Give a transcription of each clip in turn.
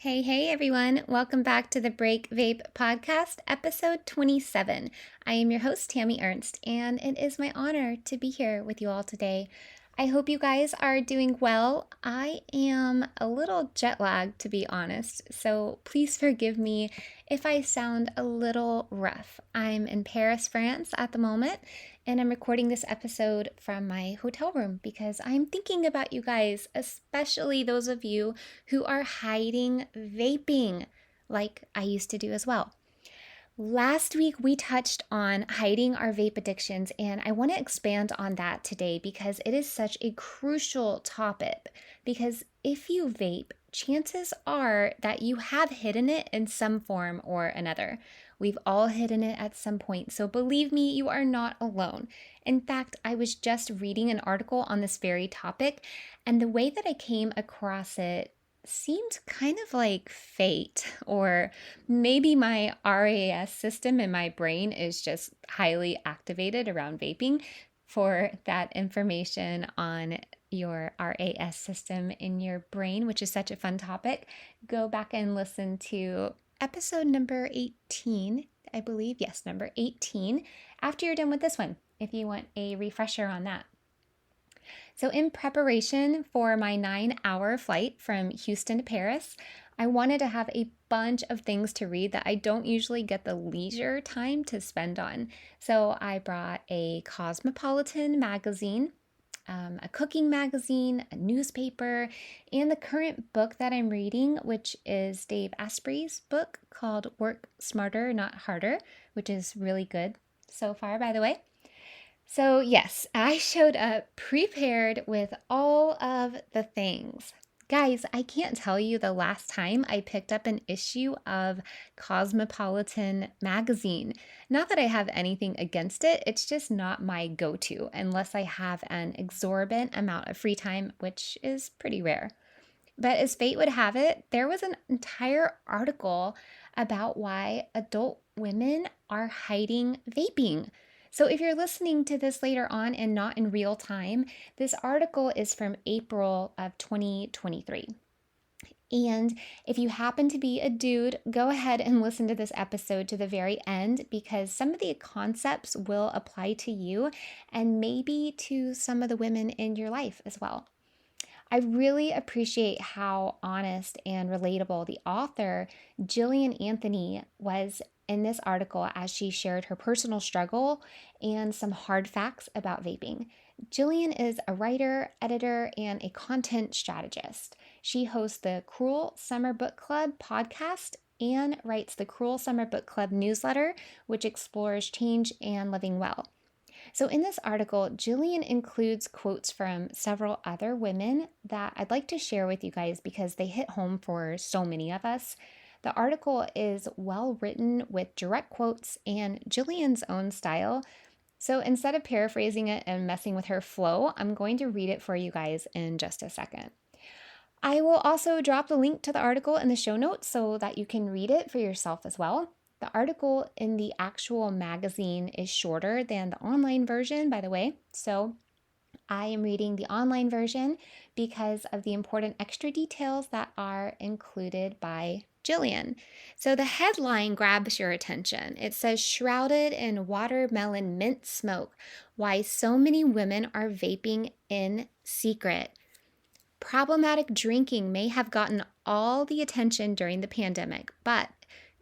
Hey everyone. Welcome back to the Break Vape podcast, episode 27. I am your host, Tami Ernst, and it is my honor to be here with you all today. I hope you guys are doing well. I am a little jet lagged, to be honest, so please forgive me if I sound a little rough. I'm in Paris, France at the moment, and I'm recording this episode from my hotel room because I'm thinking about you guys, especially those of you who are hiding vaping, like I used to do as well. Last week, we touched on hiding our vape addictions, and I want to expand on that today because it is such a crucial topic. Because if you vape, chances are that you have hidden it in some form or another. We've all hidden it at some point, so believe me, you are not alone. In fact, I was just reading an article on this very topic, and the way that I came across it seemed kind of like fate, or maybe my RAS system in my brain is just highly activated around vaping. For that information on your RAS system in your brain, which is such a fun topic, go back and listen to episode number 18, I believe. Yes, number 18, after you're done with this one, if you want a refresher on that. So, in preparation for my 9-hour flight from Houston to Paris, I wanted to have a bunch of things to read that I don't usually get the leisure time to spend on. So, I brought a Cosmopolitan Magazine, a cooking magazine, a newspaper, and the current book that I'm reading, which is Dave Asprey's book called Work Smarter, Not Harder, which is really good so far, by the way. So, yes, I showed up prepared with all of the things. Guys, I can't tell you the last time I picked up an issue of Cosmopolitan Magazine. Not that I have anything against it, it's just not my go to unless I have an exorbitant amount of free time, which is pretty rare. But as fate would have it, there was an entire article about why adult women are hiding vaping. So if you're listening to this later on and not in real time, this article is from April of 2023. And if you happen to be a dude, go ahead and listen to this episode to the very end because some of the concepts will apply to you and maybe to some of the women in your life as well. I really appreciate how honest and relatable the author, Jillian Anthony, was in this article as she shared her personal struggle and some hard facts about vaping. Jillian is a writer, editor, and a content strategist. She hosts the Cruel Summer Book Club podcast and writes the Cruel Summer Book Club newsletter, which explores change and living well. So, in this article, Jillian includes quotes from several other women that I'd like to share with you guys because they hit home for so many of us. The article is well written with direct quotes and Jillian's own style. So, instead of paraphrasing it and messing with her flow, I'm going to read it for you guys in just a second. I will also drop the link to the article in the show notes so that you can read it for yourself as well. The article in the actual magazine is shorter than the online version, by the way. So I am reading the online version because of the important extra details that are included by Jillian. So the headline grabs your attention. It says, "Shrouded in watermelon mint smoke, why so many women are vaping in secret." Problematic drinking may have gotten all the attention during the pandemic, but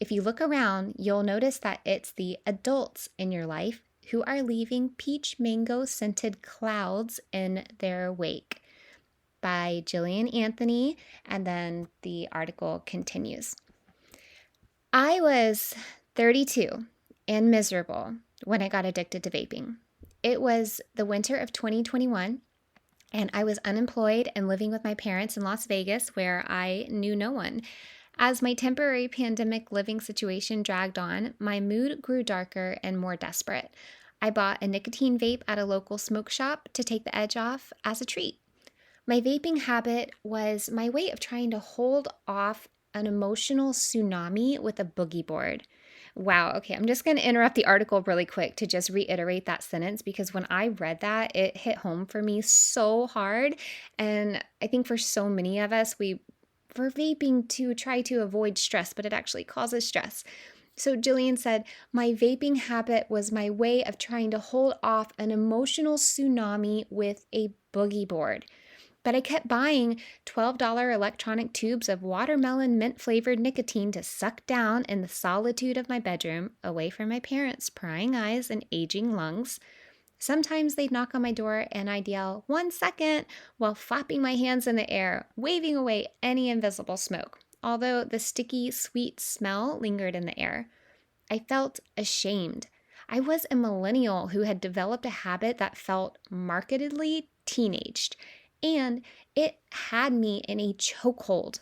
if you look around, you'll notice that it's the adults in your life who are leaving peach mango scented clouds in their wake. By Jillian Anthony, and then the article continues. I was 32 and miserable when I got addicted to vaping. It was the winter of 2021, and I was unemployed and living with my parents in Las Vegas where I knew no one. As my temporary pandemic living situation dragged on, my mood grew darker and more desperate. I bought a nicotine vape at a local smoke shop to take the edge off as a treat. My vaping habit was my way of trying to hold off an emotional tsunami with a boogie board. Wow, okay, I'm just going to interrupt the article really quick to just reiterate that sentence because when I read that, it hit home for me so hard. And I think for so many of us, we for vaping to try to avoid stress, but it actually causes stress. So Jillian said, my vaping habit was my way of trying to hold off an emotional tsunami with a boogie board. But I kept buying $12 electronic tubes of watermelon mint flavored nicotine to suck down in the solitude of my bedroom, away from my parents' prying eyes and aging lungs. Sometimes they'd knock on my door and I'd yell, 1 second, while flapping my hands in the air, waving away any invisible smoke, although the sticky, sweet smell lingered in the air. I felt ashamed. I was a millennial who had developed a habit that felt markedly teenaged, and it had me in a chokehold.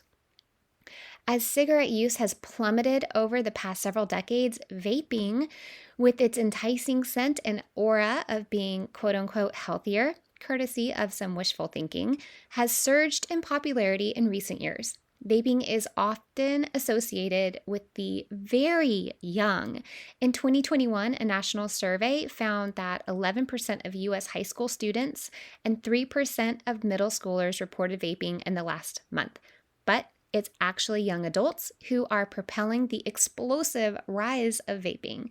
As cigarette use has plummeted over the past several decades, vaping, with its enticing scent and aura of being quote unquote healthier, courtesy of some wishful thinking, has surged in popularity in recent years. Vaping is often associated with the very young. In 2021, a national survey found that 11% of U.S. high school students and 3% of middle schoolers reported vaping in the last month. But it's actually young adults who are propelling the explosive rise of vaping.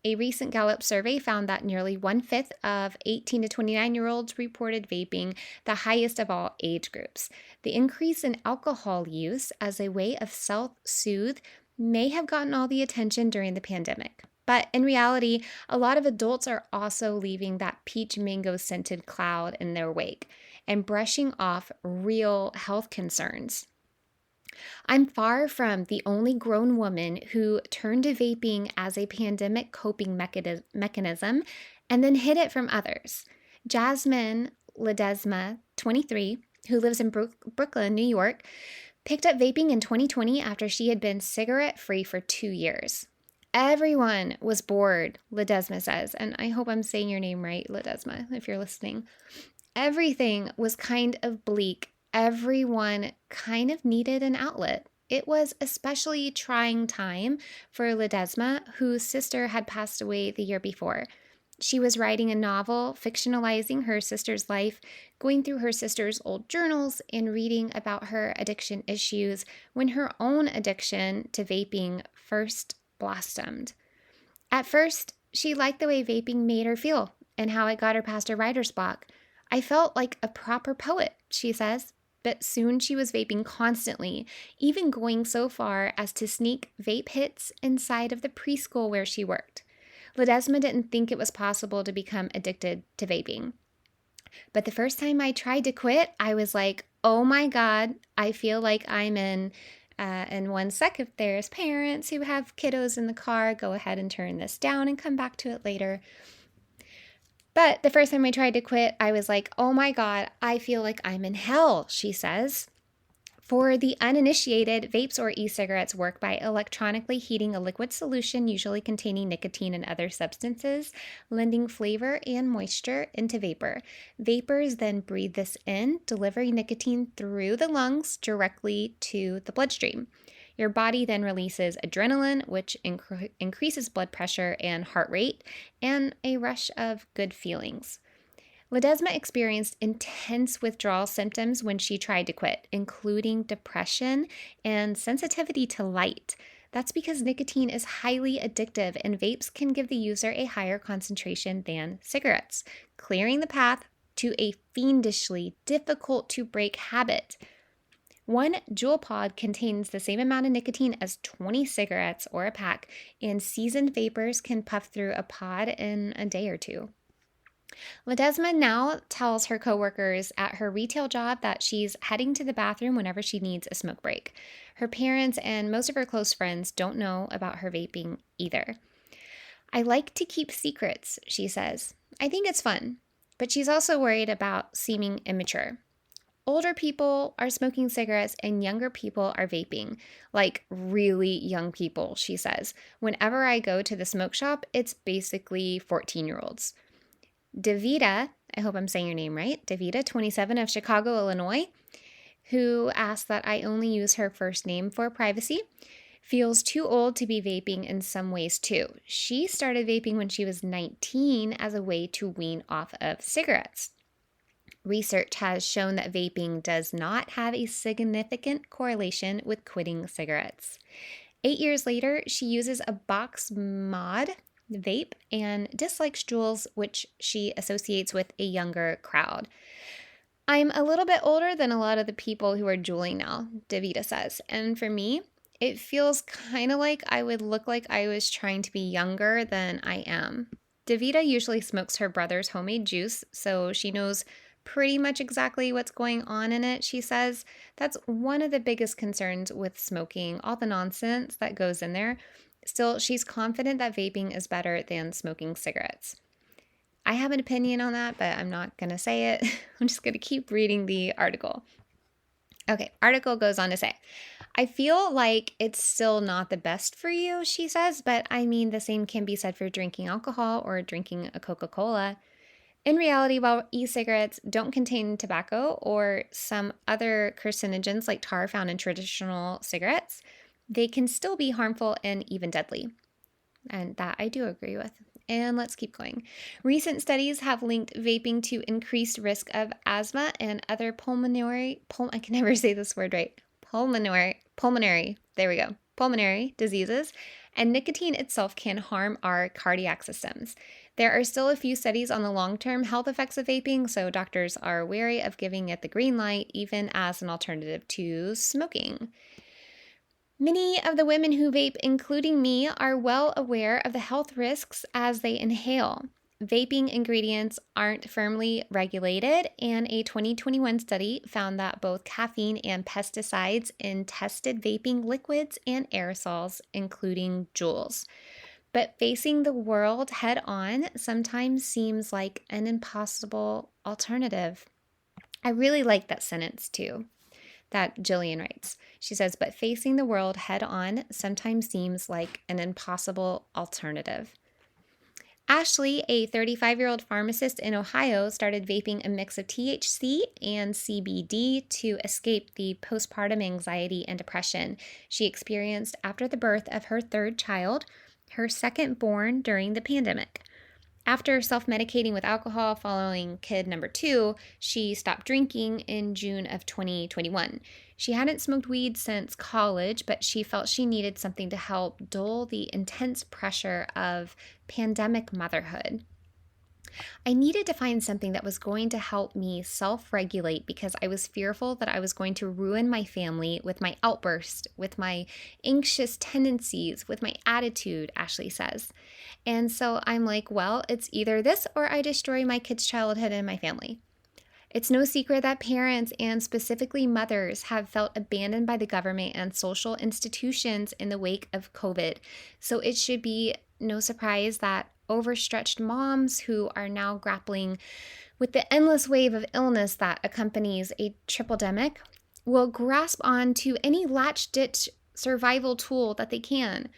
A recent Gallup survey found that nearly 1/5 of 18 to 29-year-olds reported vaping, the highest of all age groups. The increase in alcohol use as a way of self-soothe may have gotten all the attention during the pandemic. But in reality, a lot of adults are also leaving that peach mango scented cloud in their wake and brushing off real health concerns. I'm far from the only grown woman who turned to vaping as a pandemic coping mechanism and then hid it from others. Jasmine Ledesma, 23, who lives in Brooklyn, New York, picked up vaping in 2020 after she had been cigarette-free for 2 years. Everyone was bored, Ledesma says, and I hope I'm saying your name right, Ledesma, if you're listening. Everything was kind of bleak. Everyone kind of needed an outlet. It was especially trying time for Ledesma, whose sister had passed away the year before. She was writing a novel, fictionalizing her sister's life, going through her sister's old journals, and reading about her addiction issues when her own addiction to vaping first blossomed. At first, she liked the way vaping made her feel and how it got her past her writer's block. I felt like a proper poet, she says. But soon she was vaping constantly, even going so far as to sneak vape hits inside of the preschool where she worked. Ledesma didn't think it was possible to become addicted to vaping. But the first time I tried to quit, I was like, oh my God, I feel like I'm in 1 sec, if there's parents who have kiddos in the car, go ahead and turn this down and come back to it later. But the first time I tried to quit, I was like, oh my God, I feel like I'm in hell, she says. For the uninitiated, vapes or e-cigarettes work by electronically heating a liquid solution, usually containing nicotine and other substances, lending flavor and moisture into vapor. Vapors then breathe this in, delivering nicotine through the lungs directly to the bloodstream. Your body then releases adrenaline, which increases blood pressure and heart rate, and a rush of good feelings. Ledesma experienced intense withdrawal symptoms when she tried to quit, including depression and sensitivity to light. That's because nicotine is highly addictive, and vapes can give the user a higher concentration than cigarettes, clearing the path to a fiendishly difficult to break habit. 1 Juul pod contains the same amount of nicotine as 20 cigarettes or a pack, and seasoned vapors can puff through a pod in a day or two. Ledesma now tells her coworkers at her retail job that she's heading to the bathroom whenever she needs a smoke break. Her parents and most of her close friends don't know about her vaping either. I like to keep secrets, she says. I think it's fun, but she's also worried about seeming immature. Older people are smoking cigarettes and younger people are vaping, like really young people, she says. Whenever I go to the smoke shop, it's basically 14-year-olds. Davida, I hope I'm saying your name right, Davida, 27, of Chicago, Illinois, who asked that I only use her first name for privacy, feels too old to be vaping in some ways too. She started vaping when she was 19 as a way to wean off of cigarettes. Research has shown that vaping does not have a significant correlation with quitting cigarettes. 8 years later, she uses a box mod vape and dislikes Juuls, which she associates with a younger crowd. I'm a little bit older than a lot of the people who are juuling now, Davita says. And for me, it feels kind of like I would look like I was trying to be younger than I am. Davita usually smokes her brother's homemade juice, so she knows pretty much exactly what's going on in it, she says. That's one of the biggest concerns with smoking, all the nonsense that goes in there. Still, she's confident that vaping is better than smoking cigarettes. I have an opinion on that, but I'm not going to say it. I'm just going to keep reading the article. Okay, article goes on to say, I feel like it's still not the best for you, she says, but I mean, the same can be said for drinking alcohol or drinking a Coca-Cola. In reality, while e-cigarettes don't contain tobacco or some other carcinogens like tar found in traditional cigarettes, they can still be harmful and even deadly. And that I do agree with. And let's keep going. Recent studies have linked vaping to increased risk of asthma and other pulmonary diseases, and nicotine itself can harm our cardiac systems. There are still a few studies on the long-term health effects of vaping, so doctors are wary of giving it the green light, even as an alternative to smoking. Many of the women who vape, including me, are well aware of the health risks as they inhale. Vaping ingredients aren't firmly regulated, and a 2021 study found that both caffeine and pesticides in tested vaping liquids and aerosols, including Juuls. But facing the world head on sometimes seems like an impossible alternative. I really like that sentence too, that Jillian writes. She says, but facing the world head on sometimes seems like an impossible alternative. Ashley, a 35-year-old pharmacist in Ohio, started vaping a mix of THC and CBD to escape the postpartum anxiety and depression she experienced after the birth of her third child, her second born during the pandemic. After self-medicating with alcohol following kid number 2, she stopped drinking in June of 2021. She hadn't smoked weed since college, but she felt she needed something to help dull the intense pressure of pandemic motherhood. I needed to find something that was going to help me self-regulate because I was fearful that I was going to ruin my family with my outburst, with my anxious tendencies, with my attitude, Ashley says. And so I'm like, well, it's either this or I destroy my kids' childhood and my family. It's no secret that parents, and specifically mothers, have felt abandoned by the government and social institutions in the wake of COVID. So it should be no surprise that overstretched moms who are now grappling with the endless wave of illness that accompanies a tripledemic will grasp on to any latch-ditch survival tool that they can.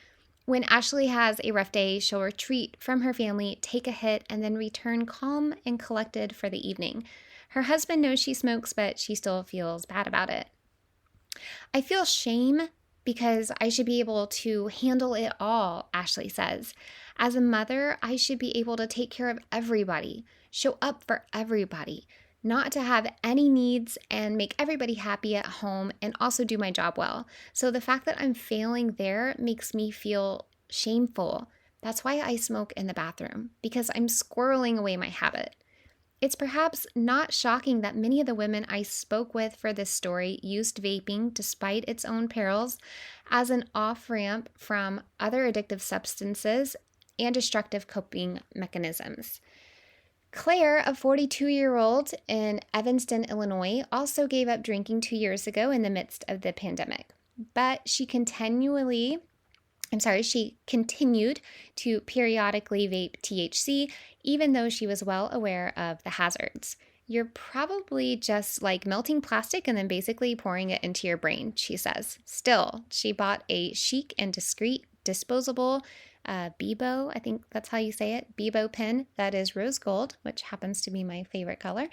When Ashley has a rough day, she'll retreat from her family, take a hit, and then return calm and collected for the evening. Her husband knows she smokes, but she still feels bad about it. I feel shame because I should be able to handle it all, Ashley says. As a mother, I should be able to take care of everybody, show up for everybody, not to have any needs and make everybody happy at home and also do my job well. So the fact that I'm failing there makes me feel shameful. That's why I smoke in the bathroom, because I'm squirreling away my habit. It's perhaps not shocking that many of the women I spoke with for this story used vaping, despite its own perils, as an off-ramp from other addictive substances and destructive coping mechanisms. Claire, a 42-year-old in Evanston, Illinois, also gave up drinking 2 years ago in the midst of the pandemic. But she continued to periodically vape THC, even though she was well aware of the hazards. You're probably just like melting plastic and then basically pouring it into your brain, she says. Still, she bought a chic and discreet disposable Bebo, I think that's how you say it, Bebo pen that is rose gold, which happens to be my favorite color,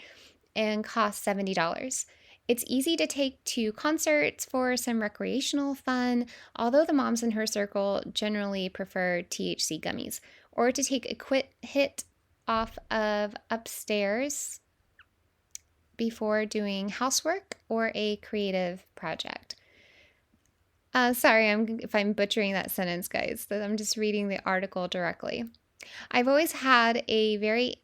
and costs $70. It's easy to take to concerts for some recreational fun, although the moms in her circle generally prefer THC gummies, or to take a quick hit off of upstairs before doing housework or a creative project. Sorry if I'm butchering that sentence, guys. I'm just reading the article directly. I've always had a very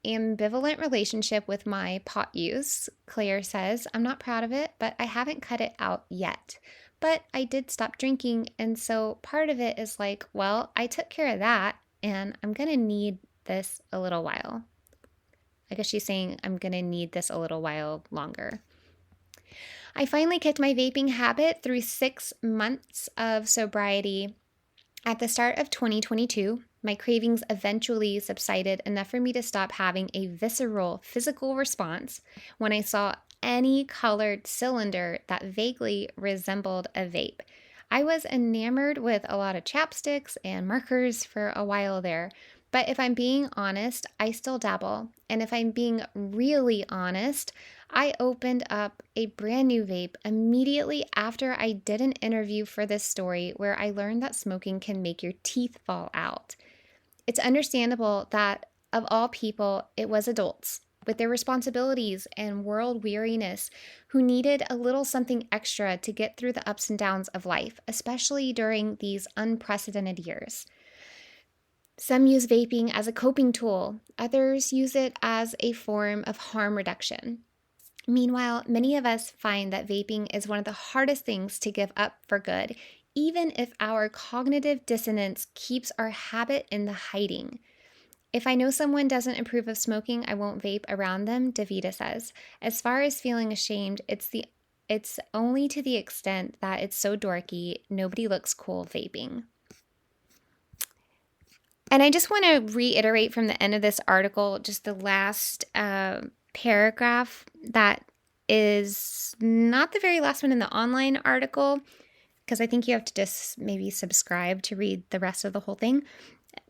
ambivalent relationship with my pot use, Claire says. I'm not proud of it, but I haven't cut it out yet. But I did stop drinking, and so part of it is like, well, I took care of that, and I'm going to need this a little while. I guess she's saying I'm going to need this a little while longer. I finally kicked my vaping habit through 6 months of sobriety. At the start of 2022, my cravings eventually subsided enough for me to stop having a visceral physical response when I saw any colored cylinder that vaguely resembled a vape. I was enamored with a lot of chapsticks and markers for a while there, but if I'm being honest, I still dabble. And if I'm being really honest, I opened up a brand new vape immediately after I did an interview for this story where I learned that smoking can make your teeth fall out. It's understandable that, of all people, it was adults with their responsibilities and world weariness who needed a little something extra to get through the ups and downs of life, especially during these unprecedented years. Some use vaping as a coping tool. Others use it as a form of harm reduction. Meanwhile, many of us find that vaping is one of the hardest things to give up for good, even if our cognitive dissonance keeps our habit in the hiding. If I know someone doesn't approve of smoking, I won't vape around them, Davida says. As far as feeling ashamed, it's only to the extent that it's so dorky, nobody looks cool vaping. And I just want to reiterate from the end of this article, just the last paragraph that is not the very last one in the online article, because I think you have to just maybe subscribe to read the rest of the whole thing.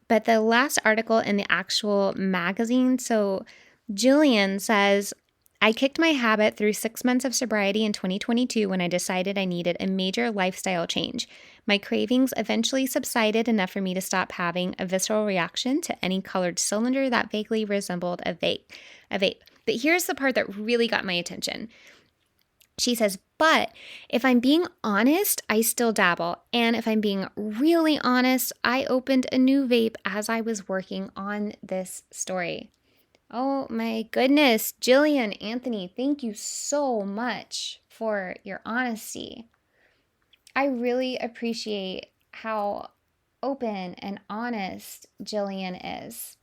But the last article in the actual magazine, so Jillian says, I kicked my habit through 6 months of sobriety in 2022 when I decided I needed a major lifestyle change. My cravings eventually subsided enough for me to stop having a visceral reaction to any colored cylinder that vaguely resembled a vape. But here's the part that really got my attention. She says, but if I'm being honest, I still dabble. And if I'm being really honest, I opened a new vape as I was working on this story. Oh my goodness, Jillian Anthony, thank you so much for your honesty. I really appreciate how open and honest Jillian is.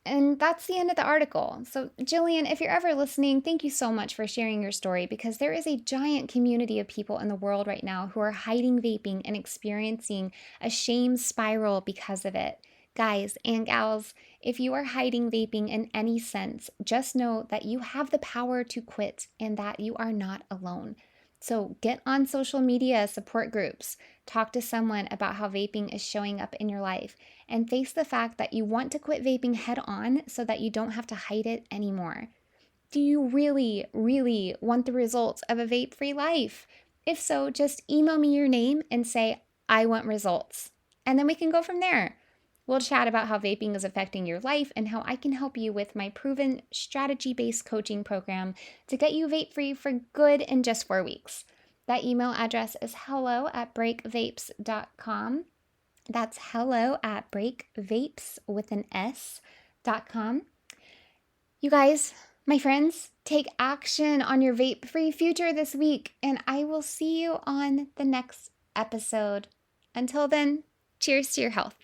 And that's the end of the article. So, Jillian, if you're ever listening, thank you so much for sharing your story, because there is a giant community of people in the world right now who are hiding vaping and experiencing a shame spiral because of it. Guys and gals, if you are hiding vaping in any sense, just know that you have the power to quit and that you are not alone. So get on social media support groups, talk to someone about how vaping is showing up in your life, and face the fact that you want to quit vaping head on so that you don't have to hide it anymore. Do you really, really want the results of a vape-free life? If so, just email me your name and say, I want results. And then we can go from there. We'll chat about how vaping is affecting your life and how I can help you with my proven strategy-based coaching program to get you vape-free for good in just 4 weeks. That email address is hello@breakvapes.com. That's hello@breakvapes.com. You guys, my friends, take action on your vape-free future this week, and I will see you on the next episode. Until then, cheers to your health.